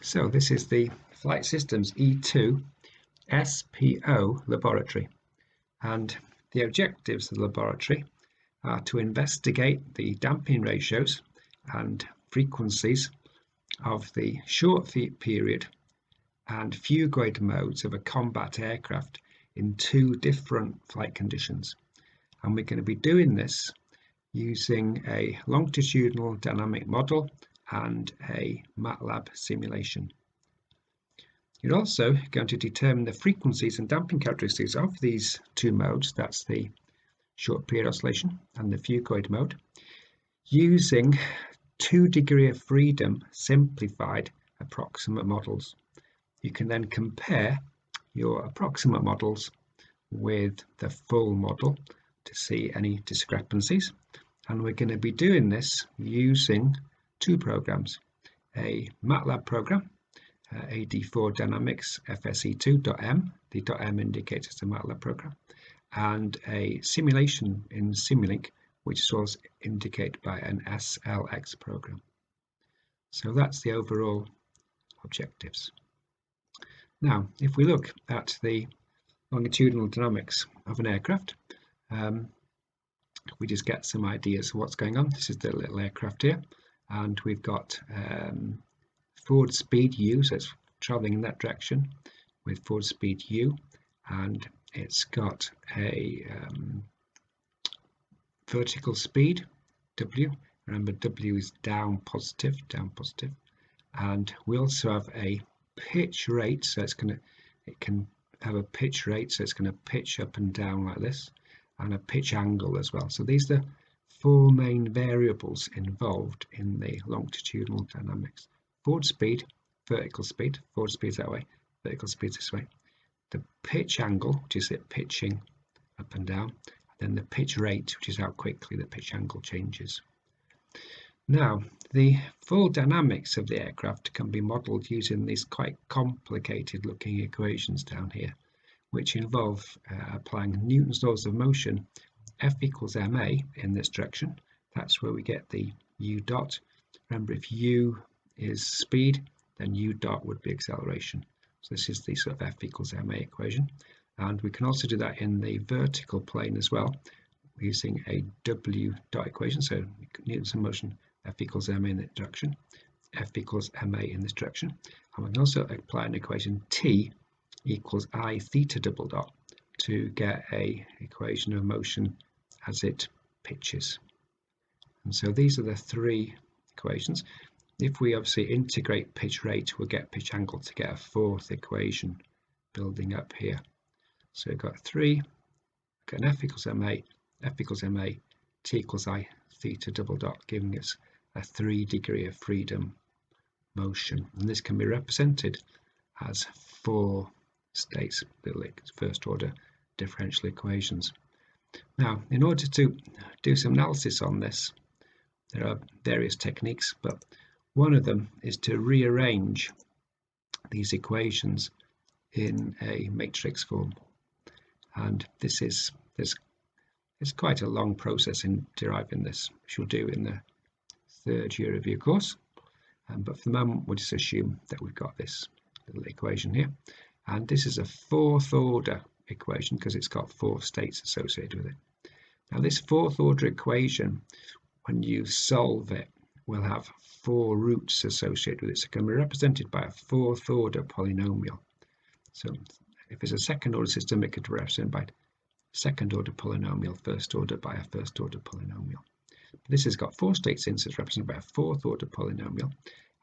So this is the Flight Systems E2 SPO laboratory, and the objectives of the laboratory are to investigate the damping ratios and frequencies of the short period and phugoid modes of a combat aircraft in two different flight conditions. And we're going to be doing this using a longitudinal dynamic model and a Matlab simulation. You're also going to determine the frequencies and damping characteristics of these two modes, that's the short period oscillation and the phugoid mode, using 2 degree of freedom simplified approximate models. You can then compare your approximate models with the full model to see any discrepancies, and we're going to be doing this using two programs: a Matlab program, AD4 Dynamics FSE2.m, the .m indicates it's a Matlab program, and a simulation in Simulink, which is also indicated by an SLX program. So that's the overall objectives. Now, if we look at the longitudinal dynamics of an aircraft, we just get some ideas of what's going on. This is the little aircraft here, and we've got forward speed u, so it's traveling in that direction with forward speed u, and it's got a vertical speed w. Remember, w is down positive, and we also have a pitch rate, so it can have a pitch rate, so it's going to pitch up and down like this, and a pitch angle as well. So these are the four main variables involved in the longitudinal dynamics: forward speed, vertical speed, forward speed is that way, vertical speed is this way, the pitch angle, which is it pitching up and down, and then the pitch rate, which is how quickly the pitch angle changes. Now, the full dynamics of the aircraft can be modelled using these quite complicated looking equations down here, which involve applying Newton's laws of motion, F equals ma in this direction. That's where we get the u dot. Remember, if u is speed, then u dot would be acceleration. So this is the sort of F equals ma equation. And we can also do that in the vertical plane as well, using a w dot equation. So Newton's motion, F equals ma in that direction, F equals ma in this direction. And we can also apply an equation T equals I theta double dot to get a equation of motion as it pitches. And so these are the three equations. If we obviously integrate pitch rate, we'll get pitch angle to get a fourth equation building up here. So we've got an F equals ma, T equals I theta double dot, giving us a 3 degree of freedom motion. And this can be represented as 4 states, like first order differential equations. Now, in order to do some analysis on this, there are various techniques, but one of them is to rearrange these equations in a matrix form. And this is quite a long process in deriving this, which we'll do in the third year review course. But for the moment, we'll just assume that we've got this little equation here. And this is a fourth order equation because it's got 4 states associated with it. Now, this fourth order equation, when you solve it, will have 4 roots associated with it. So it can be represented by a fourth order polynomial. So if it's a second order system, it could be represented by second order polynomial, first order by a first order polynomial. This has got 4 states in, so it's represented by a fourth order polynomial.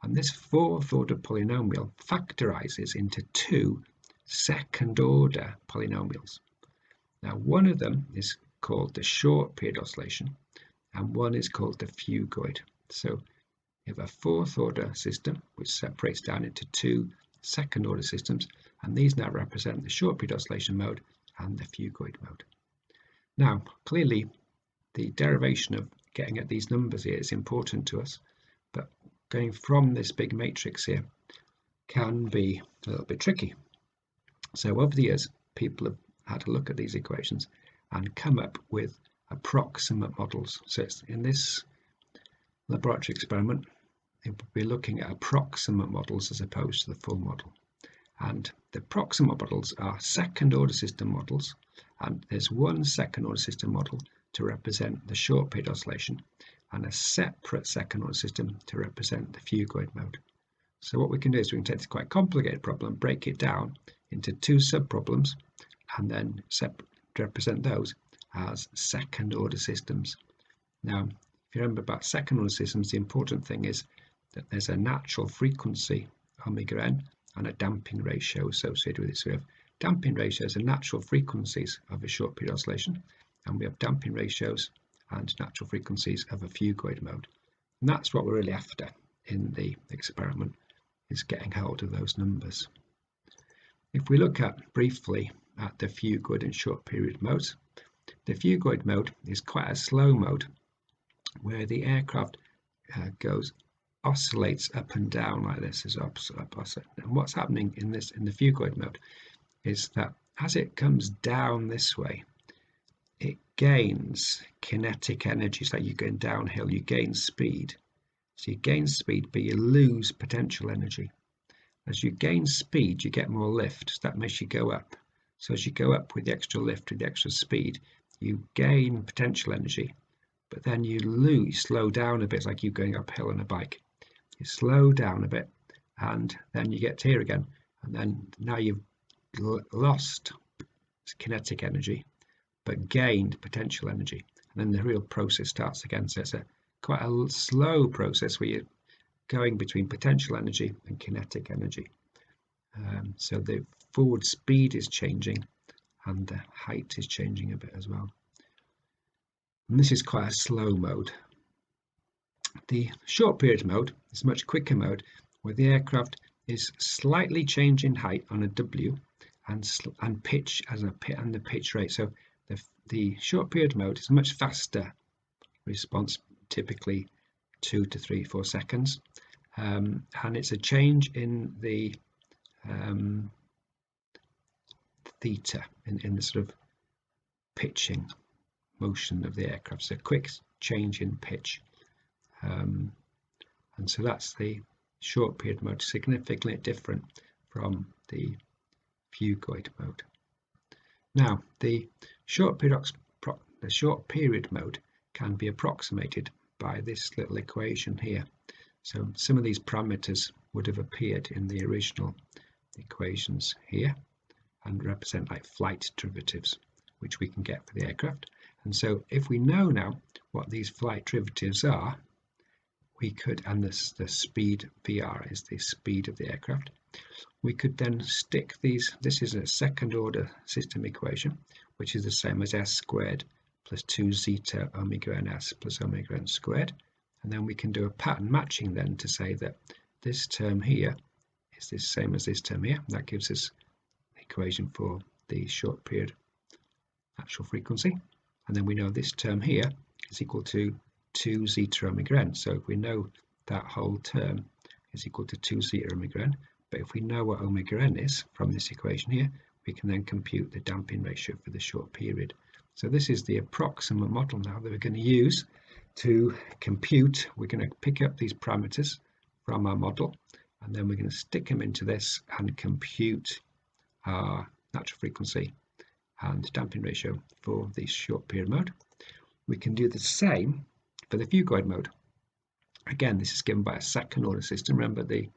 And this fourth order polynomial factorizes into 2 second order polynomials. Now, one of them is called the short period oscillation, and one is called the phugoid. So you have a fourth order system which separates down into 2 second order systems, and these now represent the short period oscillation mode and the phugoid mode. Now, clearly the derivation of getting at these numbers here is important to us, but going from this big matrix here can be a little bit tricky. So over the years, people have had a look at these equations and come up with approximate models. So it's in this laboratory experiment, it would be looking at approximate models as opposed to the full model. And the approximate models are second order system models, and there's one second order system model to represent the short period oscillation and a separate second order system to represent the phugoid mode. So what we can do is we can take this quite complicated problem, break it down into two sub-problems, and then represent those as second order systems. Now, if you remember about second order systems, the important thing is that there's a natural frequency, omega n, and a damping ratio associated with it. So we have damping ratios and natural frequencies of a short period oscillation, and we have damping ratios and natural frequencies of a phugoid mode. And that's what we're really after in the experiment, is getting hold of those numbers. If we look at briefly at the phugoid and short period modes, the phugoid mode is quite a slow mode where the aircraft oscillates up and down like this, is opposite. And what's happening in the phugoid mode is that as it comes down this way, it gains kinetic energy. It's like you're going downhill, you gain speed. So you gain speed, but you lose potential energy. As you gain speed, you get more lift. So that makes you go up. So as you go up with the extra lift, with the extra speed, you gain potential energy, but then you slow down a bit. It's like you going uphill on a bike. You slow down a bit, and then you get to here again, and then now you've lost kinetic energy, but gained potential energy, and then the real process starts again. So it's quite a slow process where you're going between potential energy and kinetic energy. So the forward speed is changing and the height is changing a bit as well. And this is quite a slow mode. The short period mode is a much quicker mode where the aircraft is slightly changing height on a W and pitch and the pitch rate. So the short period mode is a much faster response, typically 2 to 3, 4 seconds, and it's a change in the theta, in the sort of pitching motion of the aircraft. So quick change in pitch, and so that's the short period mode, significantly different from the phugoid mode. Now the short period mode can be approximated by this little equation here. So some of these parameters would have appeared in the original equations here and represent like flight derivatives, which we can get for the aircraft. And so if we know now what these flight derivatives are, we could, and the speed VR is the speed of the aircraft, we could then stick these. This is a second order system equation, which is the same as s squared plus 2 zeta omega ns plus omega n squared. And then we can do a pattern matching then to say that this term here is the same as this term here. That gives us the equation for the short period natural frequency. And then we know this term here is equal to 2 zeta omega n. So if we know that whole term is equal to 2 zeta omega n, but if we know what omega n is from this equation here, we can then compute the damping ratio for the short period. So this is the approximate model now that we're going to use to compute. We're going to pick up these parameters from our model, and then we're going to stick them into this and compute our natural frequency and damping ratio for the short period mode. We can do the same for the phugoid mode. Again, this is given by a second order system. Remember, the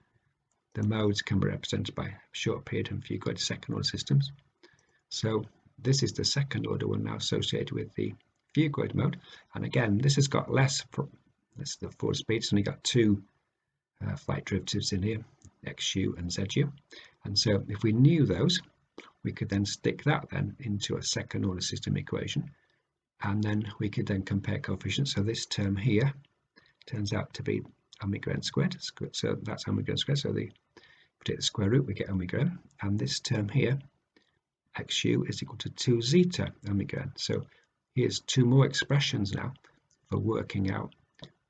modes can be represented by short period and phugoid second order systems. So this is the second order one now associated with the phugoid mode, and again this has got less. That's the forward speed. It's only got two flight derivatives in here, xu and zu, and so if we knew those, we could then stick that then into a second order system equation, and then we could then compare coefficients. So this term here turns out to be omega n squared, so that's omega n squared. So if we take the square root, we get omega n, and this term here, xu, is equal to 2 zeta omega n. So here's two more expressions now for working out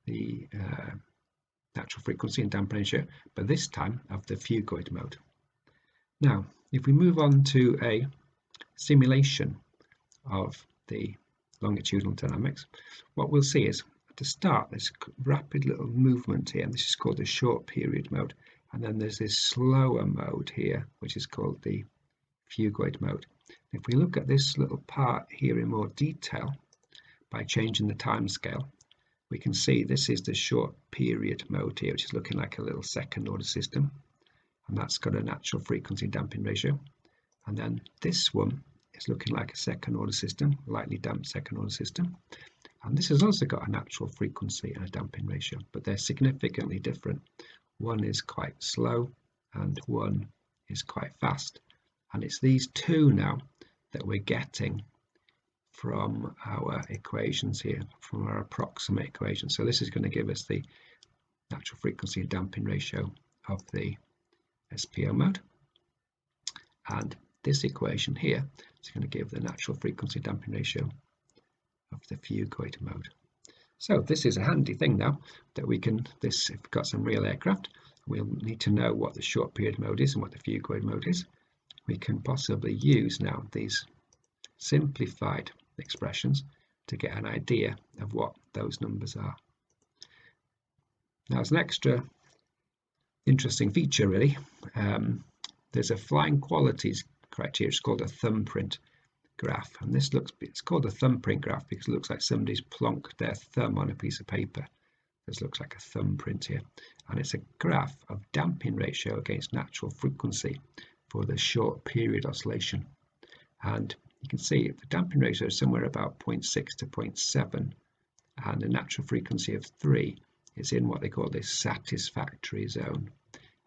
the natural frequency and damping ratio, but this time of the phugoid mode. Now, if we move on to a simulation of the longitudinal dynamics, what we'll see is to start this rapid little movement here, and this is called the short period mode, and then there's this slower mode here which is called the phugoid mode. If we look at this little part here in more detail by changing the time scale, we can see this is the short period mode here, which is looking like a little second order system, and that's got a natural frequency damping ratio. And then this one is looking like a second order system, lightly damped second order system, and this has also got a natural frequency and a damping ratio, but they're significantly different. One is quite slow and one is quite fast, and it's these two now that we're getting from our equations here, from our approximate equation. So this is going to give us the natural frequency and damping ratio of the SPO mode, and this equation here is going to give the natural frequency damping ratio of the phugoid mode. So this is a handy thing now that we can, if we've got some real aircraft, we'll need to know what the short period mode is and what the phugoid mode is. We can possibly use now these simplified expressions to get an idea of what those numbers are. Now, as an extra interesting feature really, there's a flying qualities criteria. It's called a thumbprint graph, and it's called a thumbprint graph because it looks like somebody's plonked their thumb on a piece of paper. This looks like a thumbprint here, and it's a graph of damping ratio against natural frequency for the short period oscillation. And you can see the damping ratio is somewhere about 0.6 to 0.7, and the natural frequency of 3 is in what they call this satisfactory zone.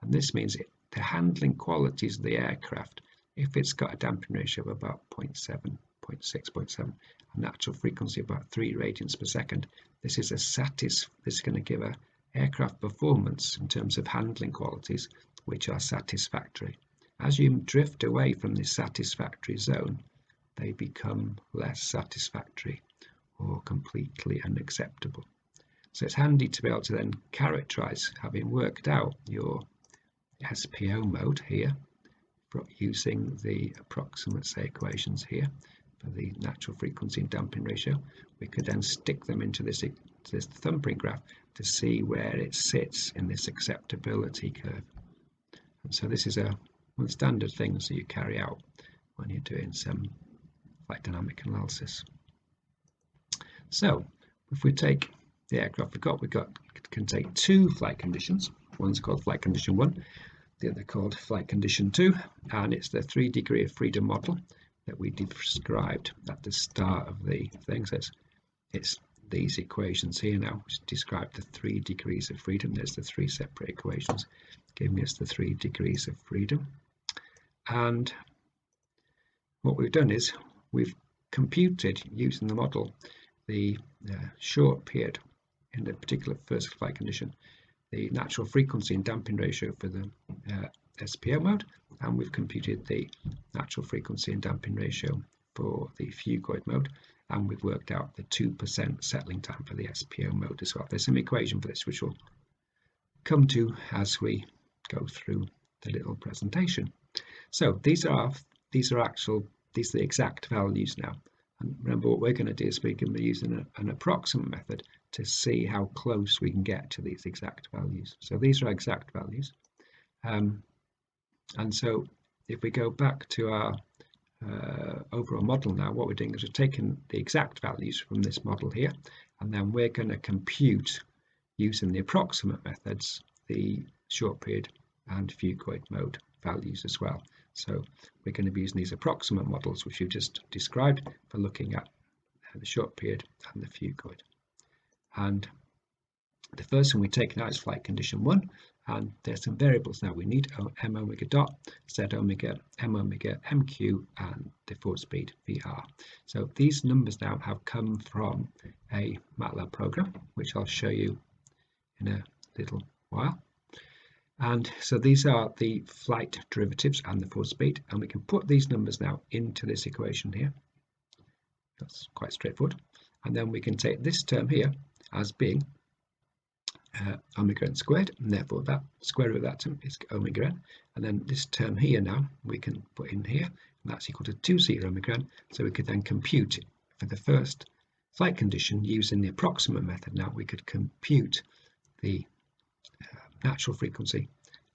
And this means the handling qualities of the aircraft, if it's got a damping ratio of about 0.7, 0.6, 0.7, a natural frequency of about 3 radians per second, this is going to give an aircraft performance in terms of handling qualities which are satisfactory. As you drift away from this satisfactory zone, they become less satisfactory or completely unacceptable. So it's handy to be able to then characterize, having worked out your SPO mode here, using the approximate equations here for the natural frequency and damping ratio, we could then stick them into this thumbprint graph to see where it sits in this acceptability curve. And so this is one of the standard things that you carry out when you're doing some flight dynamic analysis. So if we take the aircraft we can take two flight conditions. One's called flight condition 1, the other called flight condition 2, and it's the 3 degree of freedom model that we described at the start of the thing. So it's these equations here now which describe the 3 degrees of freedom. There's the 3 separate equations giving us the 3 degrees of freedom. And what we've done is we've computed, using the model, the short period in the particular first flight condition, the natural frequency and damping ratio for the SPO mode, and we've computed the natural frequency and damping ratio for the phugoid mode, and we've worked out the 2% settling time for the SPO mode as well. There's some equation for this which we'll come to as we go through the little presentation. So these are the exact values now. And remember, what we're going to do is we're going to be using an approximate method to see how close we can get to these exact values. So these are exact values. And so if we go back to our overall model now, what we're doing is we're taking the exact values from this model here, and then we're going to compute, using the approximate methods, the short period and phugoid mode values as well. So we're going to be using these approximate models which we've just described for looking at the short period and the phugoid. And the first one we take now is flight condition 1, and there's some variables now. We need m omega dot, z omega, m omega, mq, and the forward speed vr. So these numbers now have come from a Matlab program, which I'll show you in a little while. And so these are the flight derivatives and the forward speed, and we can put these numbers now into this equation here. That's quite straightforward. And then we can take this term here as being omega n squared, and therefore that square root of that term is omega n. And then this term here now we can put in here, and that's equal to 2 zeta omega n. So we could then compute for the first flight condition using the approximate method. Now we could compute the natural frequency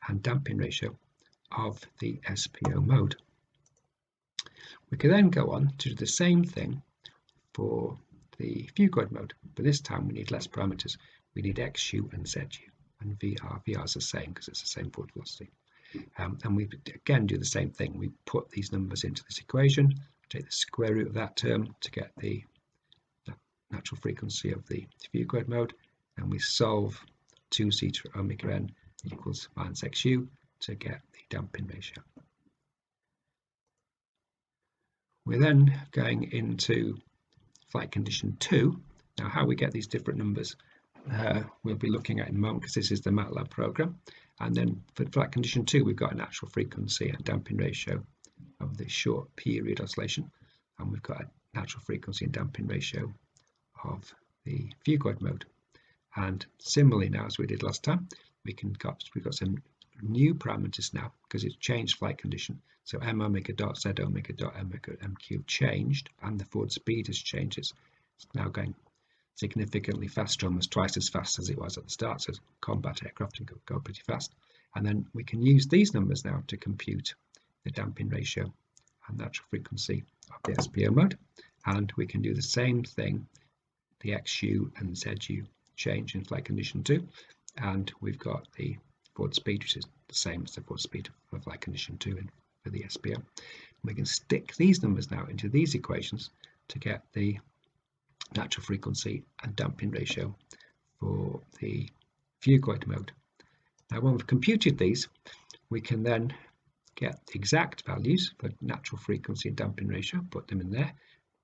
and damping ratio of the SPO mode. We could then go on to do the same thing for the Phugoid mode, but this time we need less parameters. We need XU and ZU, and VR. VR is the same because it's the same forward velocity. And we again do the same thing. We put these numbers into this equation, take the square root of that term to get the natural frequency of the Phugoid mode, and we solve 2c to omega n equals minus XU to get the damping ratio. We're then going into flight condition 2. Now how we get these different numbers we'll be looking at in a moment, because this is the Matlab program. And then for flight condition 2 we've got a natural frequency and damping ratio of the short period oscillation, and we've got a natural frequency and damping ratio of the Phugoid mode. And similarly now as we did last time, we've got some new parameters now because it's changed flight condition. So m omega dot z omega dot omega mq changed, and the forward speed has changed. It's now going significantly faster, almost twice as fast as it was at the start. So combat aircraft can go pretty fast. And then we can use these numbers now to compute the damping ratio and natural frequency of the SPO mode. And we can do the same thing, the XU and ZU change in flight condition 2. And we've got the forward speed, which is the same as the forward speed of flight condition 2 for the SPO. And we can stick these numbers now into these equations to get the natural frequency and damping ratio for the Phugoid mode. Now when we've computed these, we can then get the exact values for natural frequency and damping ratio, put them in there.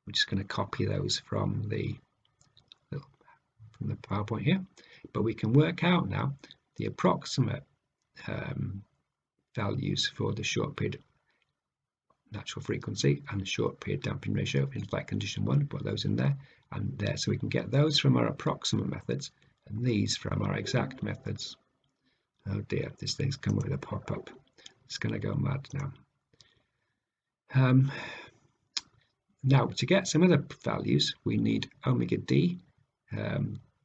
We're just going to copy those from the PowerPoint here, but we can work out now the approximate values for the short period natural frequency and the short period damping ratio in flight condition 1, put those in there and there, so we can get those from our approximate methods and these from our exact methods. Oh dear, this thing's come up with a pop-up. It's going to go mad now. Now to get some other values, we need omega d,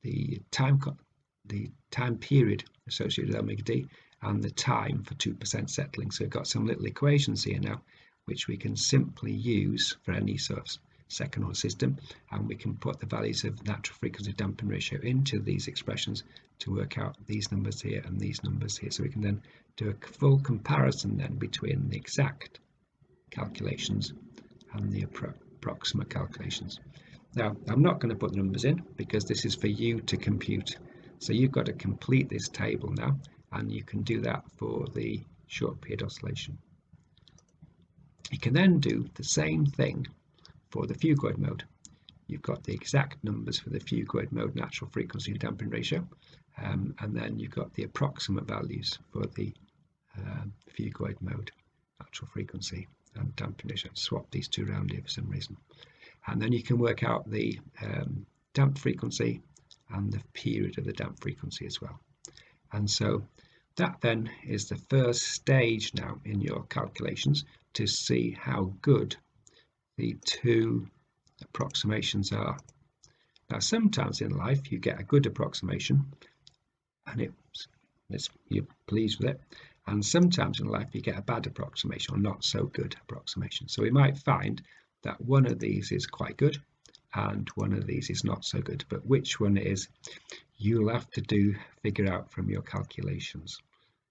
the time period associated with omega d, and the time for 2% settling. So we've got some little equations here now which we can simply use for any sort of second order system, and we can put the values of natural frequency damping ratio into these expressions to work out these numbers here and these numbers here. So we can then do a full comparison then between the exact calculations and the approximate calculations. Now I'm not going to put the numbers in because this is for you to compute, so you've got to complete this table now, and you can do that for the short period oscillation. You can then do the same thing for the Phugoid mode. You've got the exact numbers for the Phugoid mode natural frequency and damping ratio, and then you've got the approximate values for the Phugoid mode natural frequency and damping ratio. Swap these two around here for some reason, and then you can work out the damp frequency and the period of the damp frequency as well. And so that then is the first stage now in your calculations to see how good the two approximations are. Now sometimes in life you get a good approximation and you're pleased with it, and sometimes in life you get a bad approximation or not so good approximation. So we might find that one of these is quite good and one of these is not so good, but which one it is you'll have to figure out from your calculations.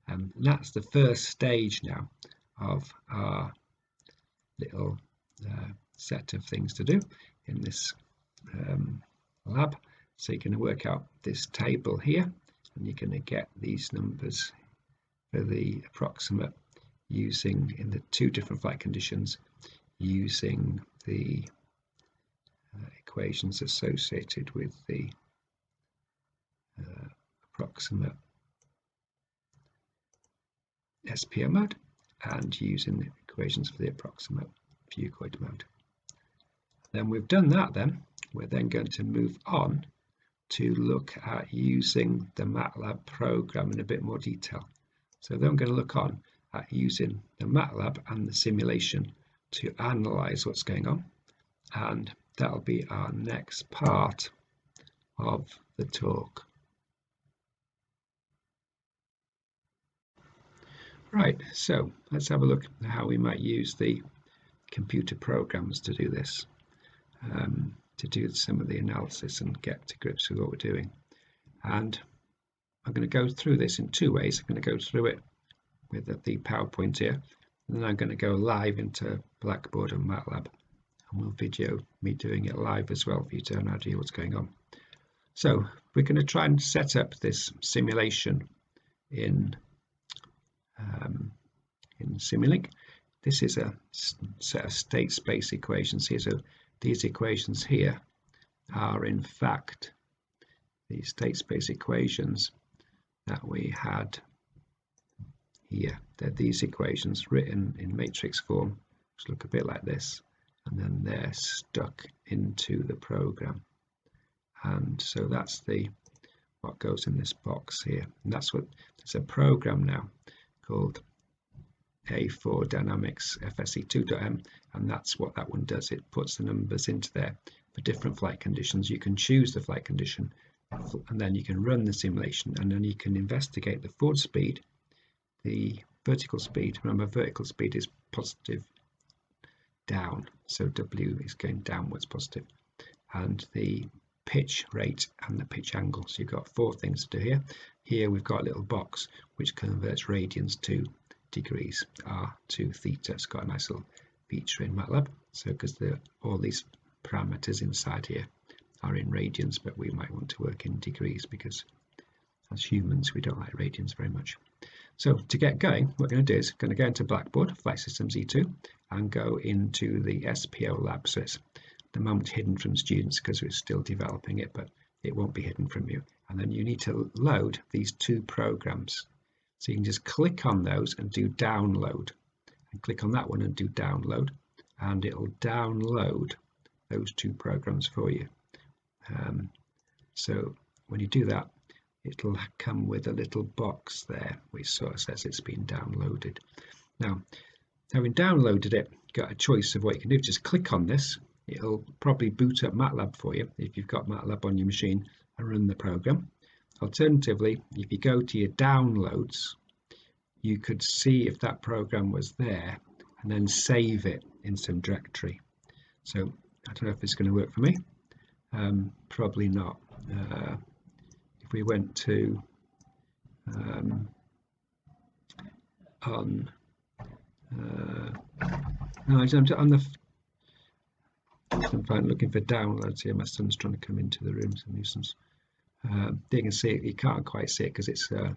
And that's the first stage now of our little set of things to do in this lab. So you're going to work out this table here, and you're going to get these numbers for the approximate using in the two different flight conditions, using the equations associated with the approximate SPO mode and using the equations for the approximate Phugoid mode. Then we've done that, then we're then going to move on to look at using the Matlab program in a bit more detail. So then I'm going to look on at using the Matlab and the simulation to analyze what's going on, and that'll be our next part of the talk. Right, so let's have a look at how we might use the computer programs to do this, to do some of the analysis and get to grips with what we're doing. And I'm going to go through this in two ways. I'm going to go through it with the PowerPoint here, and then I'm going to go live into Blackboard and Matlab, and we'll video me doing it live as well for you to have an idea what's going on. So we're going to try and set up this simulation in Simulink. This is a set of state space equations here. So these equations here are in fact the state space equations that we had here. They're these equations written in matrix form, which look a bit like this, and then they're stuck into the program. And so that's what goes in this box here. And that's what there's a program now called A4 Dynamics FSE2.m, and that's what that one does. It puts the numbers into there for different flight conditions. You can choose the flight condition, and then you can run the simulation, and then you can investigate the forward speed, the vertical speed. Remember, vertical speed is positive down, so W is going downwards positive, and the pitch rate and the pitch angle. So you've got four things to do here. Here we've got a little box which converts radians to degrees, r to theta. It's got a nice little feature in Matlab. So because all these parameters inside here are in radians, but we might want to work in degrees because as humans we don't like radians very much. So to get going, what we're going to do is going to go into Blackboard, Flight Systems E2, and go into the SPO Lab. So it's at the moment hidden from students because we're still developing it, but it won't be hidden from you. And then you need to load these two programs. So you can just click on those and do download, and click on that one and do download, and it'll download those two programs for you. So when you do that, it'll come with a little box there which sort of says it's been downloaded. Now, having downloaded it, you've got a choice of what you can do. Just click on this. It'll probably boot up Matlab for you if you've got Matlab on your machine and run the program. Alternatively, if you go to your downloads, you could see if that program was there and then save it in some directory. So I don't know if it's going to work for me. Probably not. If we went to I'm looking for downloads here. My son's trying to come into the room. It's a nuisance. You can see it. You can't quite see it because it's. I don't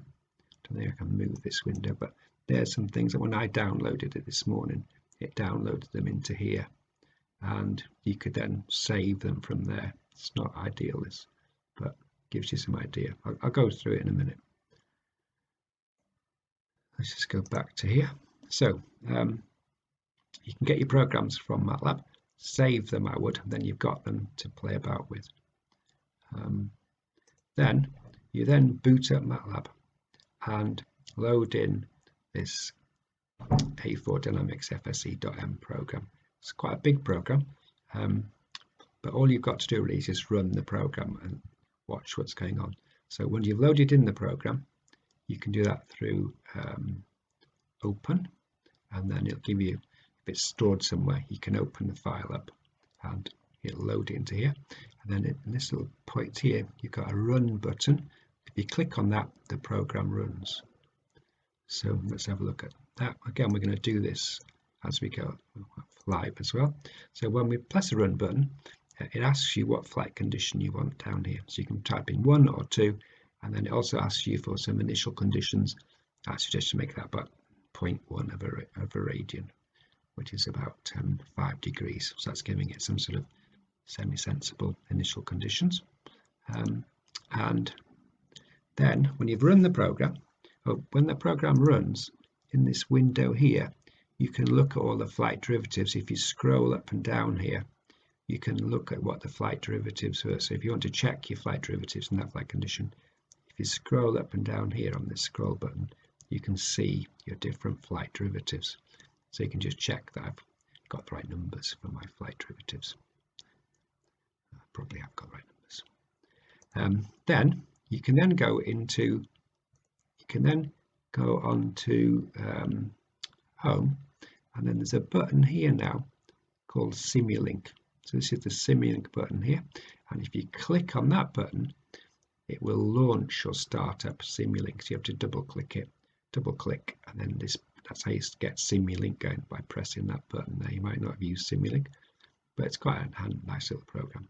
think I can move this window, but there's some things that when I downloaded it this morning, it downloaded them into here, and you could then save them from there. It's not ideal, this, but gives you some idea. I'll go through it in a minute. Let's just go back to here. So you can get your programs from Matlab, save them, I would, then you've got them to play about with. Then you boot up Matlab and load in this A4 Dynamics FSE.m program. It's quite a big program, but all you've got to do really is just run the program and watch what's going on. So when you've loaded in the program, you can do that through open, and then it'll give you, if it's stored somewhere, you can open the file up and it'll load it into here. And then in this little point here, you've got a run button. If you click on that, the program runs. So let's have a look at that. Again, we're going to do this as we go live as well. So when we press the run button, it asks you what flight condition you want down here. So you can type in 1 or 2, and then it also asks you for some initial conditions. I suggest you make that about 0.1 of a radian, which is about 5 degrees. So that's giving it some sort of semi-sensible initial conditions. And then when you've run the program, when the program runs, in this window here, you can look at all the flight derivatives. If you scroll up and down here, you can look at what the flight derivatives were. So if you want to check your flight derivatives in that flight condition, if you scroll up and down here on this scroll button, you can see your different flight derivatives. So you can just check that I've got the right numbers for my flight derivatives. probably have got the right numbers. Then you can then go on to home, and then there's a button here now called Simulink. So this is the Simulink button here, and if you click on that button, it will launch or start up Simulink. So you have to double click, and then that's how you get Simulink going, by pressing that button there. You might not have used Simulink, but it's quite a nice little program.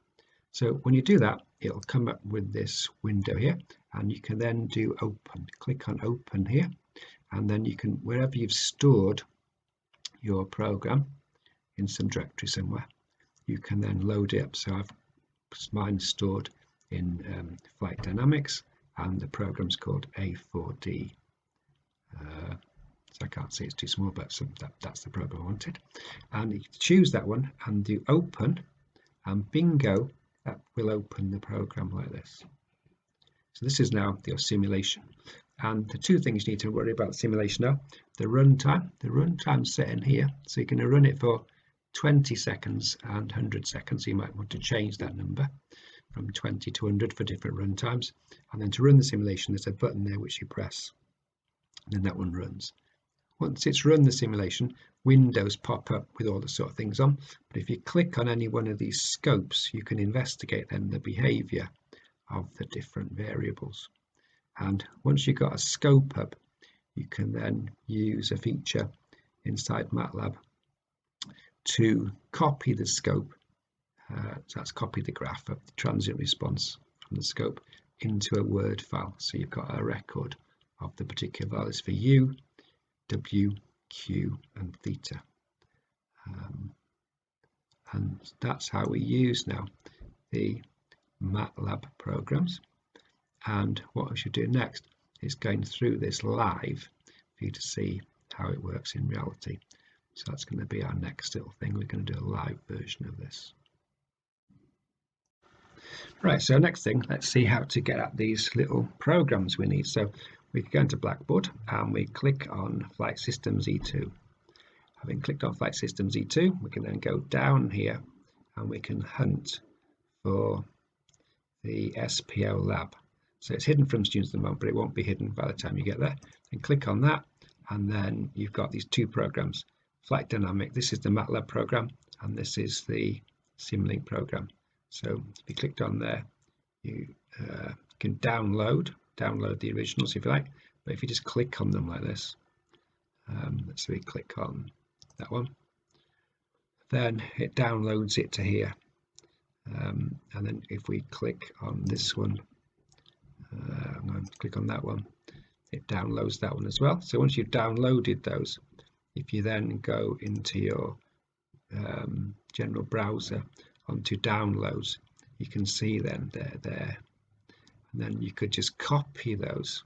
So when you do that, it'll come up with this window here, and you can then do open. Click on open here, and then you can, wherever you've stored your program in some directory somewhere, you can then load it up. So I've mine stored in Flight Dynamics, and the program's called A4D. So I can't see, it's too small, but that's the program I wanted. And you choose that one and do open, and bingo, that will open the program like this. So this is now your simulation. And the two things you need to worry about the simulation are the runtime. The runtime's set in here, so you're going to run it for 20 seconds and 100 seconds. So you might want to change that number from 20 to 100 for different run times. And then to run the simulation, there's a button there which you press, and then that one runs. Once it's run the simulation, windows pop up with all the sort of things on. But if you click on any one of these scopes, you can investigate then the behavior of the different variables. And once you've got a scope up, you can then use a feature inside Matlab to copy the scope. So that's copy the graph of the transient response from the scope into a Word file. So you've got a record of the particular values for U, W, Q, and theta. And that's how we use now the Matlab programs. And what we should do next is going through this live for you to see how it works in reality. So that's going to be our next little thing. We're going to do a live version of this. Right, so next thing, let's see how to get at these little programs we need. So we can go into Blackboard and we click on Flight Systems E2. Having clicked on Flight Systems E2, we can then go down here and we can hunt for the SPO Lab. So it's hidden from students at the moment, but it won't be hidden by the time you get there. And click on that, and then you've got these two programs. Flight Dynamic, this is the Matlab program, and this is the Simulink program. So if you clicked on there, you can download the originals if you like, but if you just click on them like this, let's say we click on that one, then it downloads it to here. And then if we click on this one, click on that one, it downloads that one as well. So once you've downloaded those, if you then go into your general browser onto downloads, you can see then they're there, and then you could just copy those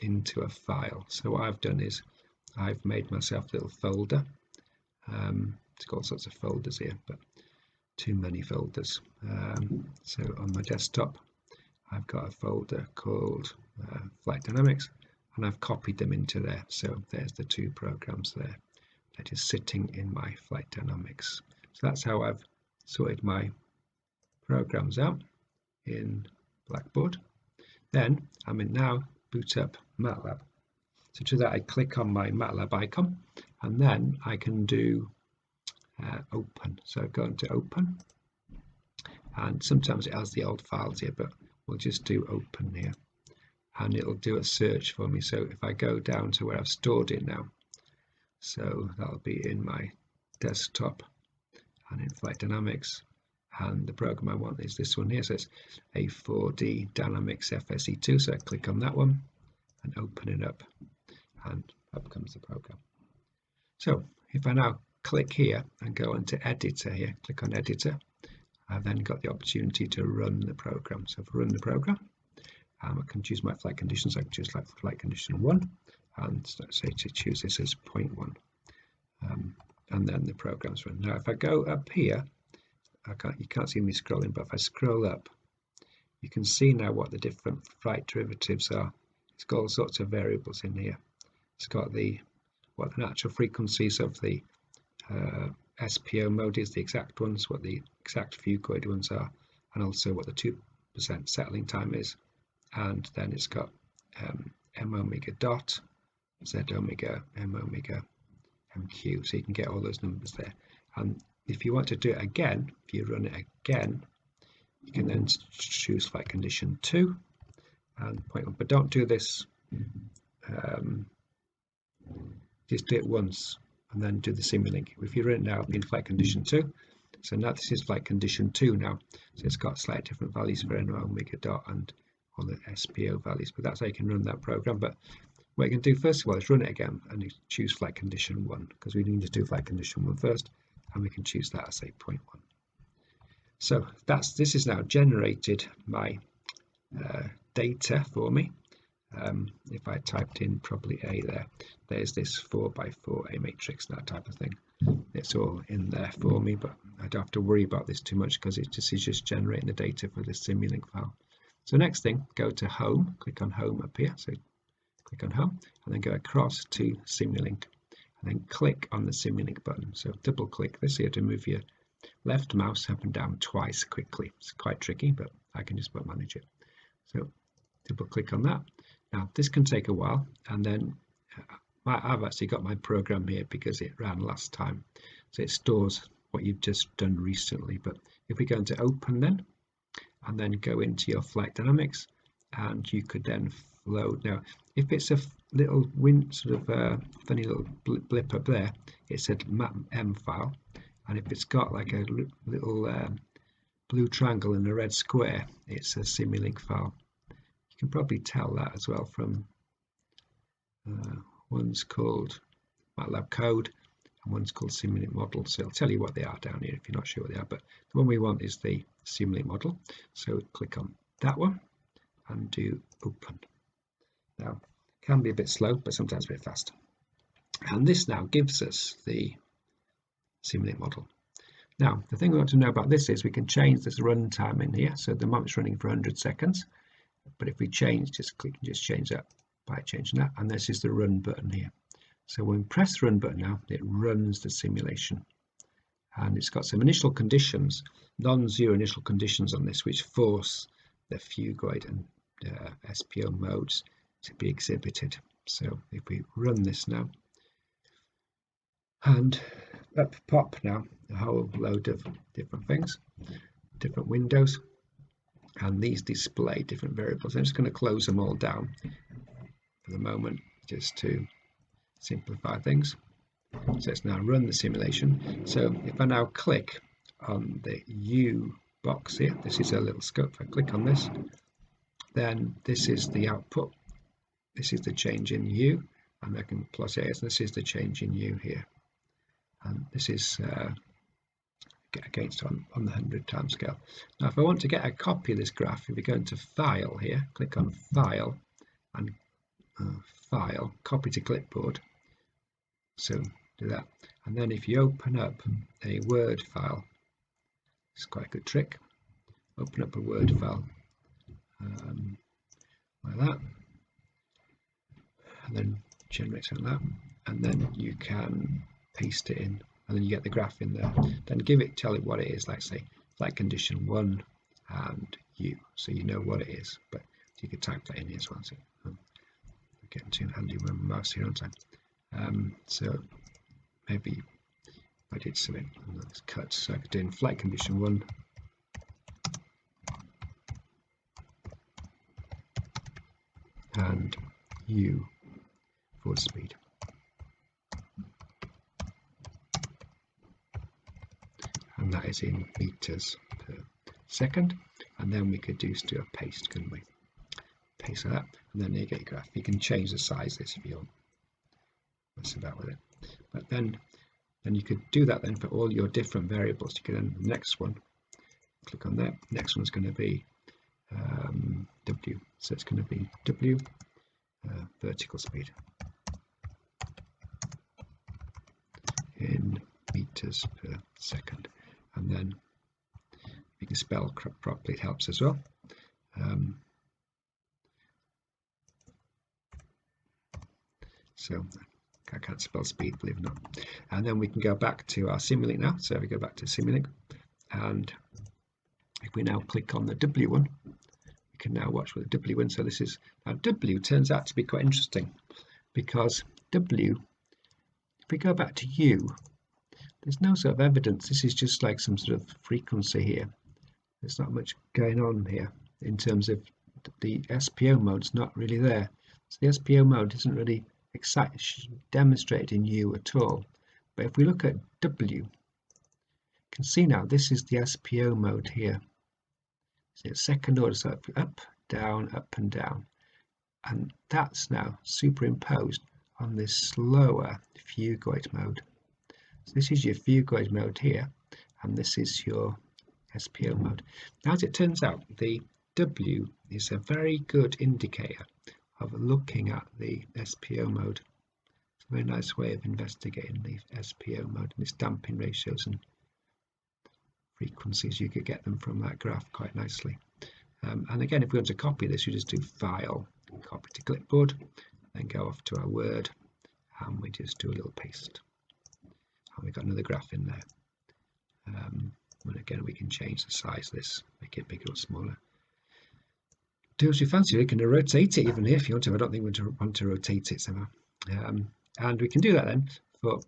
into a file. So what I've done is I've made myself a little folder. It's got all sorts of folders here, but too many folders. So on my desktop I've got a folder called Flight Dynamics, and I've copied them into there. So there's the two programs there. They're just sitting in my Flight Dynamics. So that's how I've sorted my programs out in Blackboard. Then I'm in now boot up Matlab. So to that I click on my Matlab icon, and then I can do open. So I go into open, and sometimes it has the old files here, but we'll just do open here, and it'll do a search for me. So if I go down to where I've stored it now, so that'll be in my desktop and in Flight Dynamics, and the program I want is this one here. So it's A4D Dynamics FSE2. So I click on that one and open it up, and up comes the program. So if I now click here and go into editor here, click on editor, I've then got the opportunity to run the program. So if I run the program, I can choose my flight conditions. I can choose like flight condition 1, and let's say to choose this as 0.1, and then the program's run. Now if I go up here, you can't see me scrolling, but if I scroll up, you can see now what the different flight derivatives are. It's got all sorts of variables in here. It's got what the natural frequencies of the SPO mode is, the exact ones, what the exact Phugoid ones are, and also what the 2% settling time is. And then it's got M omega dot, Z omega, M omega, MQ, so you can get all those numbers there. And if you want to do it again, if you run it again, you can then choose flight condition 2 and point 1, but don't do this, just do it once and then do the Simulink. If you run it now in flight condition 2, so now this is flight condition 2 now, so it's got slightly different values for N omega dot and all the SPO values, but that's how you can run that program. But what you can do first of all is run it again and you choose flight condition 1, because we need to do flight condition 1 first, and we can choose that as a 0.1. So this is now generated my data for me. If I typed in probably A there, there's this 4x4 A matrix, that type of thing. It's all in there for me, but I don't have to worry about this too much because it's just generating the data for the Simulink file. So next thing, go to Home, click on Home up here. So click on Home and then go across to Simulink and then click on the Simulink button. So double click this here to move your left mouse up and down twice quickly. It's quite tricky, but I can just about manage it. So double click on that. Now this can take a while, and then I've actually got my program here because it ran last time, so it stores what you've just done recently. But if we go into Open then, and then go into your flight dynamics, and you could then load. Now if it's a little funny little blip up there, it's a M file, and if it's got like a little blue triangle and a red square, it's a Simulink file. You can probably tell that as well from one's called Matlab code and one's called Simulink model. So it'll tell you what they are down here if you're not sure what they are, but the one we want is the Simulink model. So click on that one and do Open. Now it can be a bit slow, but sometimes a bit fast. And this now gives us the Simulink model. Now the thing we want to know about this is we can change this runtime in here. So at the moment it's running for 100 seconds. But if we change, just change that by changing that, and this is the run button here. So when we press the run button now, it runs the simulation, and it's got some initial conditions, non-zero initial conditions on this, which force the Phugoid and SPO modes to be exhibited. So if we run this now, and up pop now a whole load of different things, different windows. And these display different variables. I'm just going to close them all down for the moment just to simplify things. So let's now run the simulation. So if I now click on the U box here, this is a little scope. If I click on this, then this is the output. This is the change in U, and I can plot it as this is the change in U here. And this is against on the 100 time scale. Now if I want to get a copy of this graph, if we go into File here, click on File and File, Copy to Clipboard. So do that, and then if you open up a Word file, it's quite a good trick. Open up a Word file like that, and then generate something like that, and then you can paste it in. And then you get the graph in there. Then tell it what it is, like say flight condition 1 and U, so you know what it is. But you could type that in here as well. So I'm getting too handy with my mouse here, aren't I? So maybe I did something. Let's cut. So I could do in flight condition 1. And U for speed. And that is in meters per second, and then we could do a paste, couldn't we? Paste that, and then you get your graph. You can change the size of this if you want. Mess about with it. But then you could do that then for all your different variables. You could then the next one, click on that. Next one's going to be W. So it's going to be W vertical speed in meters per second. And then if you can spell properly, it helps as well. So I can't spell speed, believe it or not. And then we can go back to our Simulink now. So we go back to Simulink, and if we now click on the W one, we can now watch what the W one. So this is now W turns out to be quite interesting, because W, if we go back to U, there's no sort of evidence. This is just like some sort of frequency here. There's not much going on here in terms of the SPO mode's not really there. So the SPO mode isn't really demonstrated in U at all. But if we look at W, you can see now this is the SPO mode here. So it's second order, so up, down, up and down. And that's now superimposed on this slower phugoid mode. So this is your phugoid mode here, and this is your SPO mode. Now, as it turns out, the W is a very good indicator of looking at the SPO mode. It's a very nice way of investigating the SPO mode and its damping ratios and frequencies. You could get them from that graph quite nicely. And again, if we want to copy this, you just do File, copy to clipboard, then go off to our Word, and we just do a little paste. And we've got another graph in there. And again, we can change the size of this, make it bigger or smaller. Do as you fancy. You can rotate it even here if you want to. I don't think we want to rotate it somehow. And we can do that then for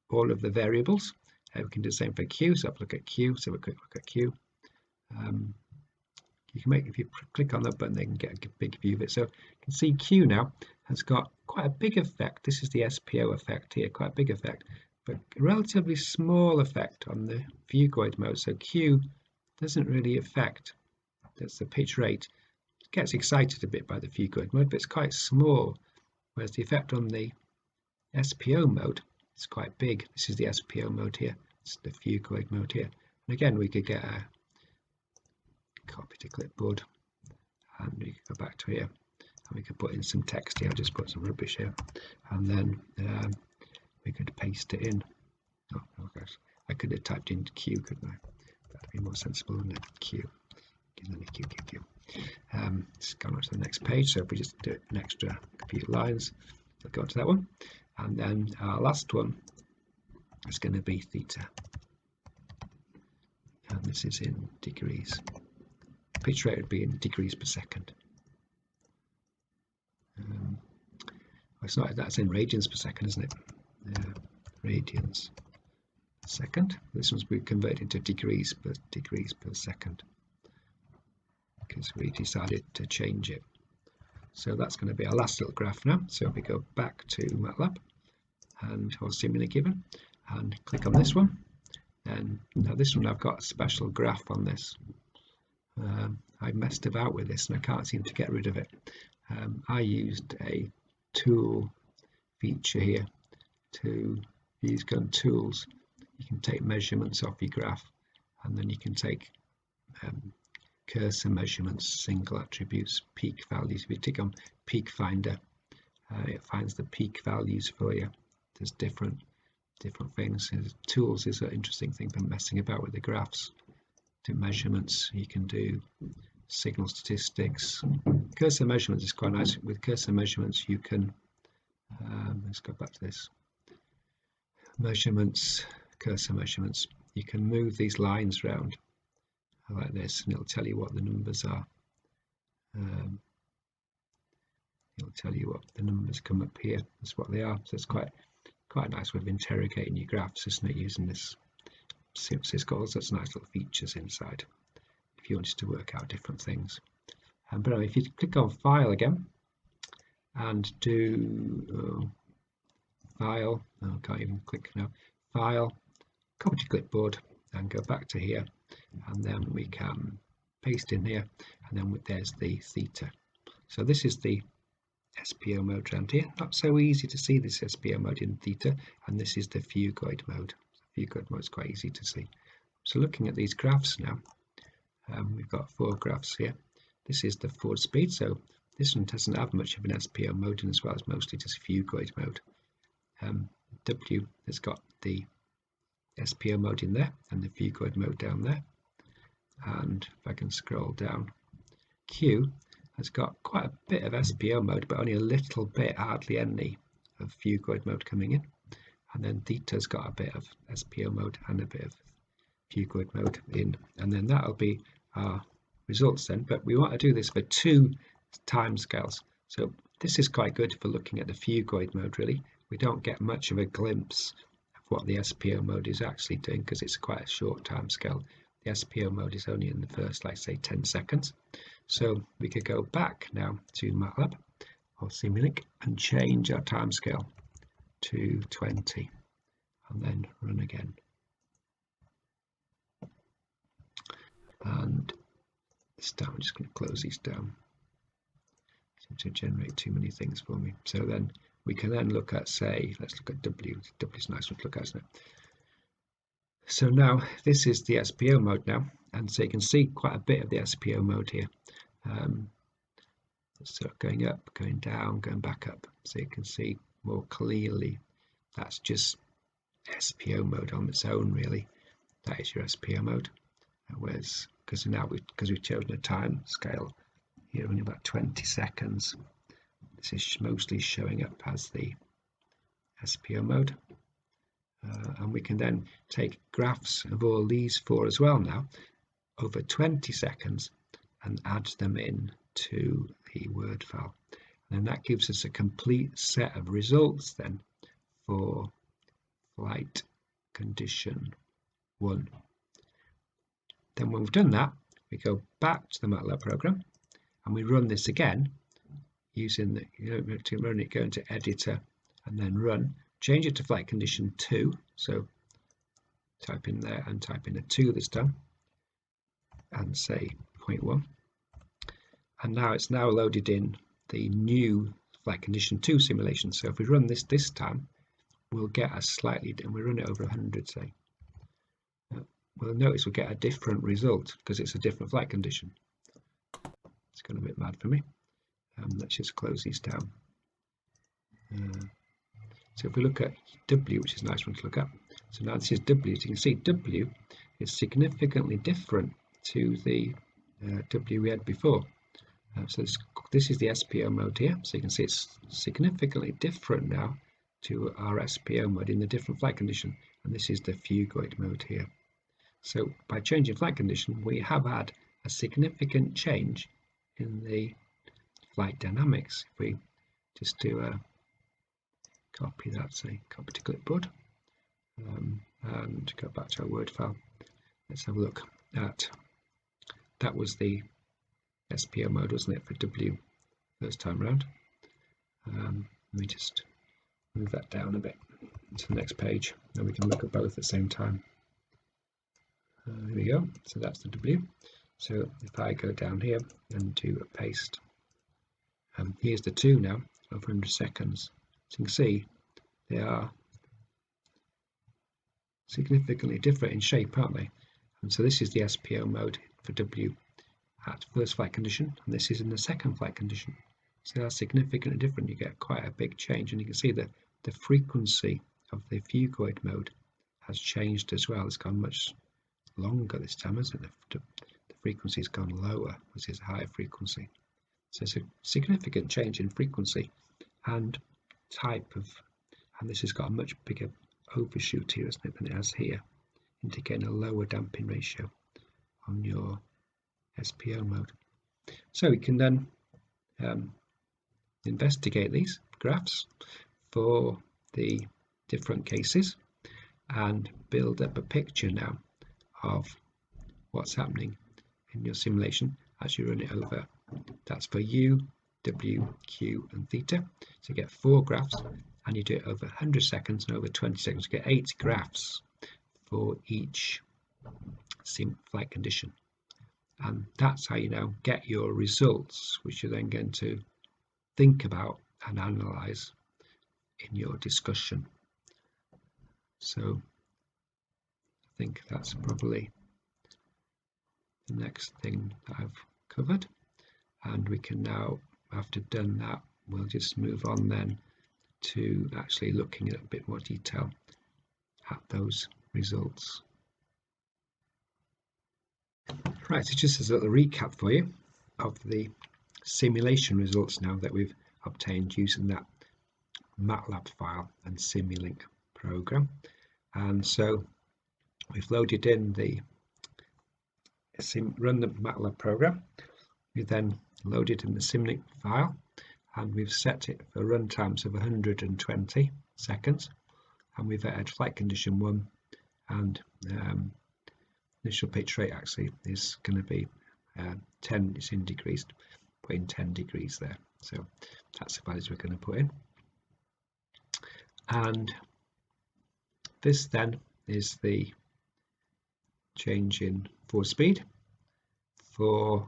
all of the variables. We can do the same for Q. So look at Q. So we'll quick look at Q. You can make, if you click on that button, they can get a big view of it. So you can see Q now has got quite a big effect. This is the SPO effect here, quite a big effect, but a relatively small effect on the phugoid mode. So Q doesn't really affect, that's the pitch rate. It gets excited a bit by the phugoid mode, but it's quite small, whereas the effect on the SPO mode is quite big. This is the SPO mode here, it's the phugoid mode here. And again, we could get a copy to clipboard, and we could go back to here, and we could put in some text here. I'll just put some rubbish here, and then we could paste it in. Oh, okay. I could have typed in Q, couldn't I? That'd be more sensible, wouldn't it? Q. Q. Let's go on to the next page. So if we just do an extra few lines, we'll go to that one, and then our last one is going to be theta, and this is in degrees. Pitch rate would be in degrees per second. It's not, that's in radians per second, isn't it? Radians per second. This one's been converted into degrees per second, because we decided to change it. So that's going to be our last little graph now. So if we go back to Matlab and or Simulink even, and click on this one, then now this one I've got a special graph on this. I messed about with this and I can't seem to get rid of it. I used a tool feature here to use gun tools. You can take measurements off your graph, and then you can take cursor measurements, single attributes, peak values. If you click on peak finder, it finds the peak values for you. There's different things. Tools is an interesting thing for messing about with the graphs. Do measurements, you can do signal statistics. Cursor measurements is quite nice. With cursor measurements you can let's go back to this. Measurements, cursor measurements, you can move these lines around like this, and it'll tell you what the numbers are. It'll tell you what the numbers come up here. That's what they are. So it's quite a nice way of interrogating your graphs, isn't it, using this. It's got all sorts of nice little features inside if you wanted to work out different things. But anyway, if you click on File again and do File, I can't even click now, File, copy to clipboard, and go back to here, and then we can paste in here, and then there's the theta. So this is the SPO mode around here. Not so easy to see this SPO mode in theta, and this is the phugoid mode. Phugoid mode is quite easy to see. So looking at these graphs now, we've got 4 graphs here. This is the forward speed, so this one doesn't have much of an SPO mode in, as well as mostly just phugoid mode. W has got the SPO mode in there and the phugoid mode down there. And if I can scroll down, Q has got quite a bit of SPO mode, but only a little bit, hardly any of Phugoid mode coming in, and then theta's got a bit of SPO mode and a bit of Phugoid mode in, and then that'll be our results then. But we want to do this for 2 time scales, so this is quite good for looking at the Phugoid mode. Really, we don't get much of a glimpse of what the SPO mode is actually doing because it's quite a short time scale. The SPO mode is only in the first, like say, 10 seconds. So we could go back now to Matlab or Simulink and change our time scale to 20 and then run again. And this time I'm just going to close these down to generate too many things for me. So then we can then look at, say, let's look at W. W is nice to look at, isn't it? So now this is the SPO mode now, and so you can see quite a bit of the SPO mode here. So going up, going down, going back up, so you can see more clearly that's just SPO mode on its own. Really, that is your SPO mode. Whereas because we've chosen a time scale here in about 20 seconds, this is mostly showing up as the SPO mode. And we can then take graphs of all these 4 as well now over 20 seconds and add them in to the Word file, and that gives us a complete set of results then for flight condition 1. Then when we've done that, we go back to the Matlab program and we run this again using the to run it, go into editor and then run, change it to flight condition 2, so type in there and type in a 2 this time and say 0.1, and now it's loaded in the new flight condition 2 simulation. So if we run this time, we'll get a slightly, and we run it over 100, say, we'll notice we'll get a different result because it's a different flight condition. It's gone a bit mad for me. Let's just close these down. So if we look at W, which is a nice one to look at, so now this is W, so you can see W is significantly different to the W we had before. So this is the SPO mode here, so you can see it's significantly different now to our SPO mode in the different flight condition, and this is the Phugoid mode here. So by changing flight condition, we have had a significant change in the flight dynamics. If we just do a copy that, say copy to clipboard, and go back to our Word file, let's have a look at, that was the SPO mode, wasn't it, for W first time round. Let me just move that down a bit to the next page, and we can look at both at the same time. Here we go, so that's the W. So if I go down here and do a paste, here's the 2 now over 100 seconds. So you can see they are significantly different in shape, aren't they? And so this is the SPO mode for W at first flight condition, and this is in the second flight condition. So they are significantly different. You get quite a big change, and you can see that the frequency of the Phugoid mode has changed as well. It's gone much longer this time, hasn't it? The frequency has gone lower, which is a higher frequency. So it's a significant change in frequency and type of, and this has got a much bigger overshoot here, isn't it, than it has here, indicating a lower damping ratio on your SPO mode. So we can then investigate these graphs for the different cases and build up a picture now of what's happening in your simulation as you run it over. That's for U, W, Q and theta. So you get 4 graphs, and you do it over 100 seconds and over 20 seconds. You get 8 graphs for each flight condition. And that's how you now get your results, which you're then going to think about and analyze in your discussion. So I think that's probably the next thing that I've covered, and we can now, after done that, we'll just move on then to actually looking at a bit more detail at those results. Right, so just as a little recap for you of the simulation results now that we've obtained using that Matlab file and Simulink program. And so we've loaded in the run the Matlab program. We then loaded in the Simulink file, and we've set it for run times of 120 seconds, and we've added flight condition 1, and initial pitch rate actually is going to be 10, it's in degrees, put in 10 degrees there, so that's the values we're going to put in. And this then is the change in forward speed for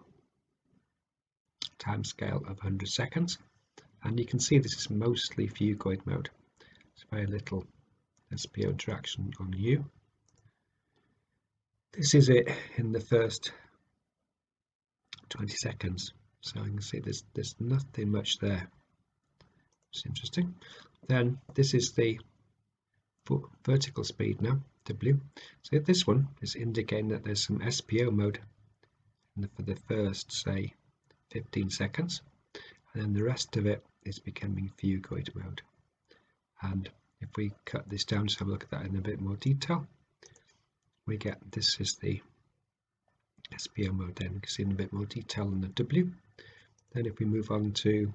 time scale of 100 seconds, and you can see this is mostly phugoid mode. It's very little SPO interaction on U. This is it in the first 20 seconds, so you can see there's nothing much there. It's interesting. Then this is the vertical speed now, W. So this one is indicating that there's some SPO mode for the first, say, 15 seconds, and then the rest of it is becoming phugoid mode. And if we cut this down, just have a look at that in a bit more detail, we get this is the SPO mode. Then you can see in a bit more detail on the W. Then if we move on to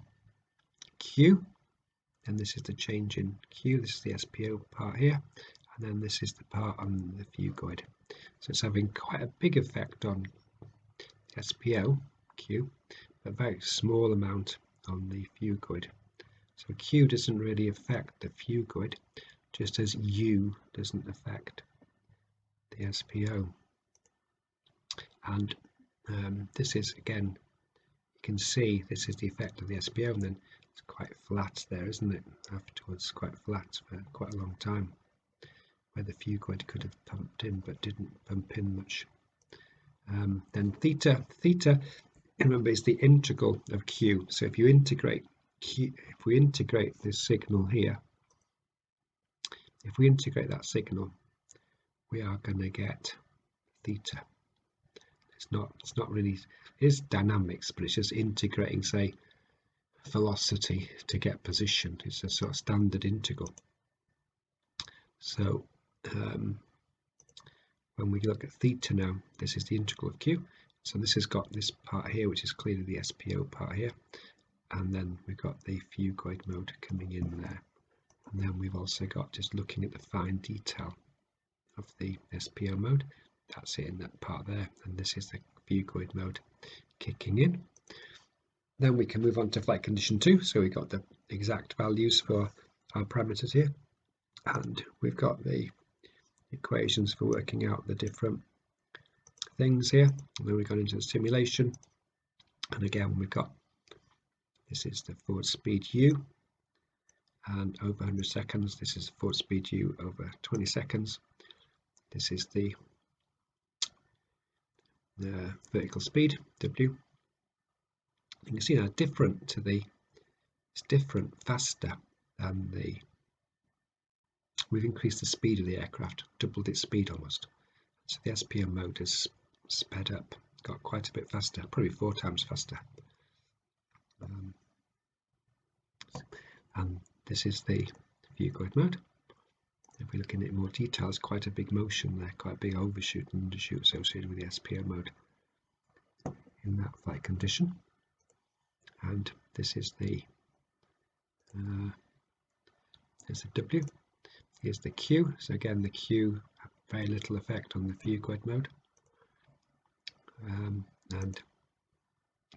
Q, and this is the change in Q, this is the SPO part here, and then this is the part on the phugoid. So it's having quite a big effect on SPO Q, but a very small amount on the phugoid. So Q doesn't really affect the phugoid, just as U doesn't affect the SPO. And this is, again, you can see this is the effect of the SPO, and then it's quite flat there, isn't it? Afterwards, quite flat for quite a long time, where the phugoid could have pumped in but didn't pump in much. Then theta, remember, is the integral of Q. So if you integrate Q, if we integrate this signal here, if we integrate that signal, we are going to get theta. It's not really, it is dynamics, but it's just integrating, say, velocity to get position. It's a sort of standard integral. So when we look at theta now, this is the integral of Q. So this has got this part here, which is clearly the SPO part here, and then we've got the phugoid mode coming in there, and then we've also got, just looking at the fine detail of the SPO mode, that's it in that part there, and this is the phugoid mode kicking in. Then we can move on to flight condition 2. So we've got the exact values for our parameters here, and we've got the equations for working out the different things here. And then we've gone into the simulation, and again we've got, this is the forward speed U, and over 100 seconds, this is forward speed U over 20 seconds. This is the vertical speed W. You can see now different to the, it's different, faster than the, we've increased the speed of the aircraft, doubled its speed almost. So the SPO mode has sped up, got quite a bit faster, probably 4 times faster. And this is the phugoid mode. If we look in it in more detail, there's quite a big motion there, quite a big overshoot and undershoot associated with the SPO mode in that flight condition. And this is the there's the W, here's the Q. So again, the Q have very little effect on the phugoid mode. And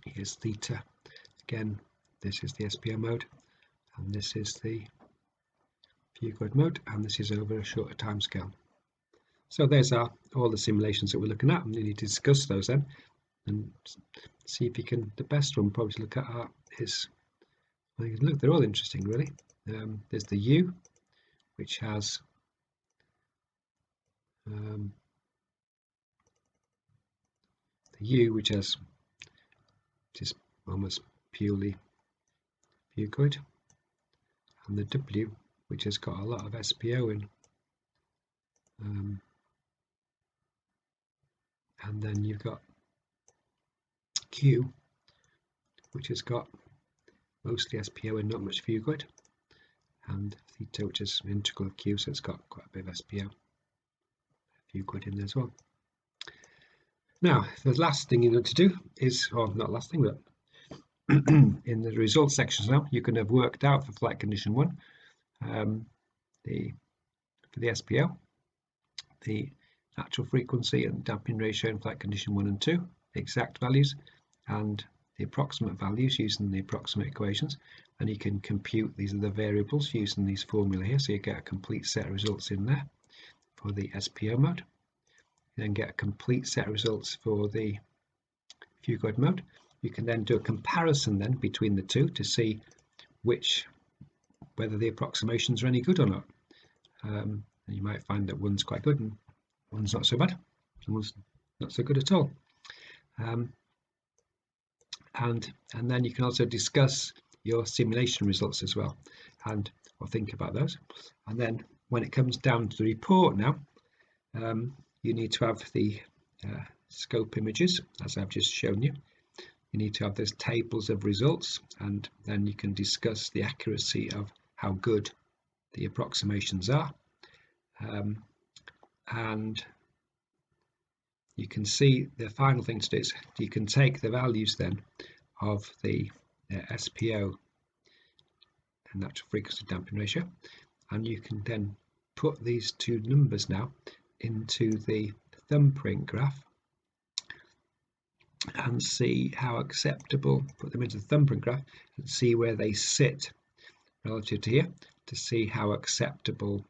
here's theta. Again, this is the SPO mode, and this is the phugoid mode, and this is over a shorter time scale. So there's all the simulations that we're looking at, and we need to discuss those then and see if you can. The best one probably to look at is, well, you can look, they're all interesting really. There's the U, which has the U, which has just almost purely phugoid, and the W, which has got a lot of SPO in. And then you've got Q, which has got mostly SPO and not much phugoid. and theta, which is integral of Q, so it's got quite a bit of SPO Phugoid in there as well. Now, the last thing you need to do is, or not last thing, but in the results sections now, you can have worked out for flight condition 1, for the SPO, the natural frequency and damping ratio in flight condition 1 and 2, the exact values, and the approximate values using the approximate equations, and you can compute these are the variables using these formula here, so you get a complete set of results in there for the SPO mode. You then get a complete set of results for the Phugoid mode. You can then do a comparison then between the two to see whether the approximations are any good or not. And you might find that one's quite good and one's not so bad, and one's not so good at all. And then you can also discuss your simulation results as well, or think about those. And then when it comes down to the report now, you need to have the scope images, as I've just shown you. You need to have those tables of results, and then you can discuss the accuracy of how good the approximations are. And you can see the final thing to do is you can take the values then of the SPO, and natural frequency damping ratio, and you can then put these two numbers now into the thumbprint graph and see how acceptable, put them into the thumbprint graph and see where they sit relative to here, to see how acceptable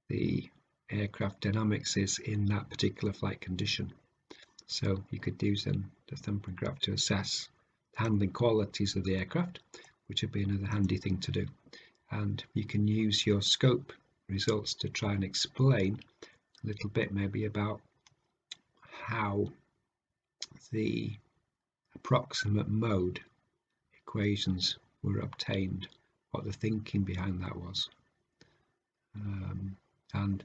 the aircraft dynamics is in that particular flight condition. So you could use then the thumbprint graph to assess the handling qualities of the aircraft, which would be another handy thing to do. And you can use your scope results to try and explain a little bit maybe about how the approximate mode equations were obtained, what the thinking behind that was. And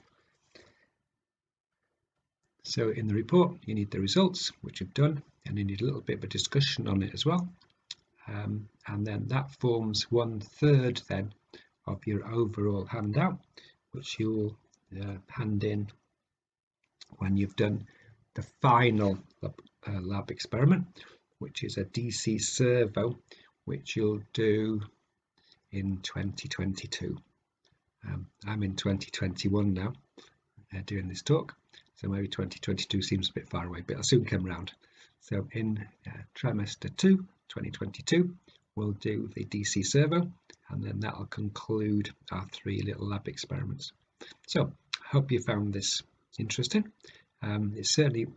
so in the report you need the results, which you've done, and you need a little bit of a discussion on it as well. And then that forms 1/3 then of your overall handout, which you'll hand in when you've done the final lab experiment, which is a DC servo, which you'll do in 2022. I'm in 2021 now doing this talk, so maybe 2022 seems a bit far away, but I'll soon come round. So in trimester 2, 2022, we'll do the DC servo, and then that'll conclude our 3 little lab experiments. So I hope you found this interesting. It's certainly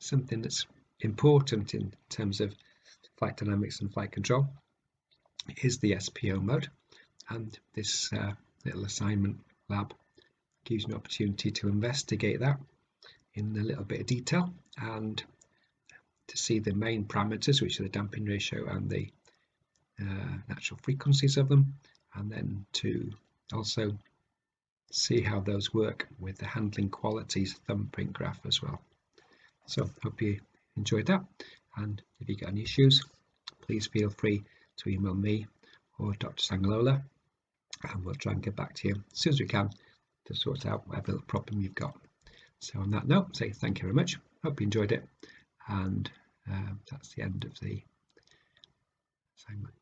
something that's important in terms of flight dynamics and flight control, is the SPO mode, and this little assignment lab gives you an opportunity to investigate that in a little bit of detail and to see the main parameters, which are the damping ratio and the natural frequencies of them, and then to also see how those work with the handling qualities thumbprint graph as well. So hope you enjoyed that, and if you get any issues, please feel free to email me or Dr. Sangalola, and we'll try and get back to you as soon as we can to sort out whatever little problem you've got. So on that note, say thank you very much, hope you enjoyed it, and that's the end of the assignment.